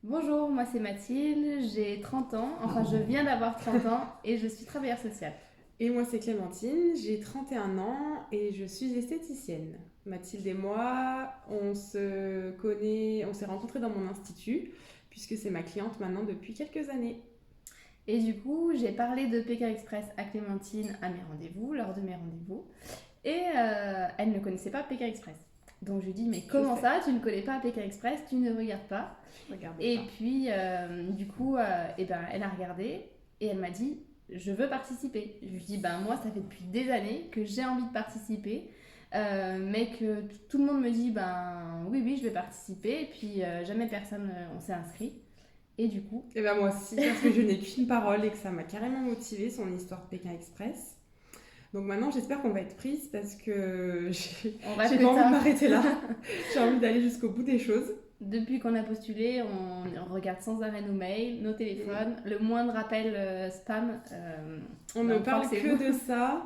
Bonjour, moi c'est Mathilde, j'ai 30 ans, enfin je viens d'avoir 30 ans et je suis travailleuse sociale. Et moi, c'est Clémentine, j'ai 31 ans et je suis esthéticienne. Mathilde et moi, on se connaît, on s'est rencontrés dans mon institut, puisque c'est ma cliente maintenant depuis quelques années. Et du coup, j'ai parlé de Pékin Express à Clémentine à mes rendez-vous, lors de mes rendez-vous, et elle ne connaissait pas Pékin Express. Donc je lui dis, mais Je comment sais, ça, tu ne connais pas Pékin Express, tu ne regardes pas? je regardais Et pas. puis, du coup, elle a regardé et elle m'a dit, je veux participer. Je lui dis, ben moi, ça fait depuis des années que j'ai envie de participer, mais que tout le monde me dit, ben oui, oui, je vais participer. Et puis, jamais personne, on s'est inscrit. Et du coup, Et ben moi aussi, parce que je n'ai qu'une parole et que ça m'a carrément motivée, son histoire de Pékin Express. Donc maintenant, j'espère qu'on va être prise parce que on va j'ai que pas envie de ça. m'arrêter là. J'ai envie d'aller jusqu'au bout des choses. Depuis qu'on a postulé, on regarde sans arrêt nos mails, nos Mm. téléphones. Le moindre appel spam, On ben, ne on croit que parle c'est que vous. de ça.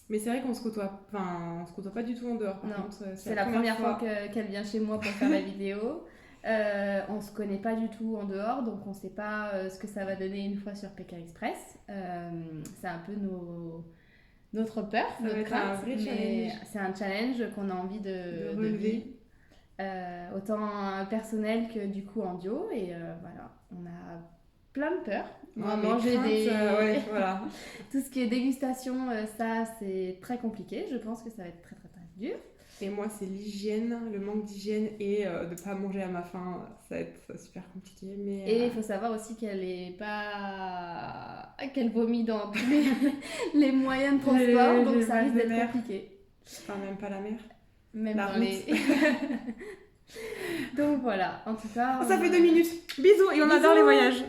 Mais c'est vrai qu'on se côtoie, enfin, on se côtoie pas du tout en dehors. Par Non, contre, c'est c'est la la première première fois fois. qu'elle vient chez moi pour faire la vidéo. On se connaît pas du tout en dehors, donc on sait pas ce que ça va donner une fois sur Pékin Express. C'est un peu notre peur, Ça va notre être un crainte, vrai mais challenge c'est un challenge qu'on a envie de de vivre, relever. autant personnel que du coup en duo. Et voilà, on a plein de peurs. Moi, Ouais, mes manger craintes, des... ouais, voilà. tout ce qui est dégustation, ça c'est très compliqué. Je pense que ça va être très très très dur. Et moi, c'est l'hygiène, le manque d'hygiène et de pas manger à ma faim. Ça va être super compliqué, mais Et il faut savoir aussi qu'elle est pas... qu'elle vomit dans tous les moyens de transport, donc j'ai ça mal risque de d'être mer. compliqué. Enfin, même pas la mer, Même la dans route. les... donc voilà, en tout cas... Ça fait 2 minutes. Bisous et on adore les Bisous! voyages.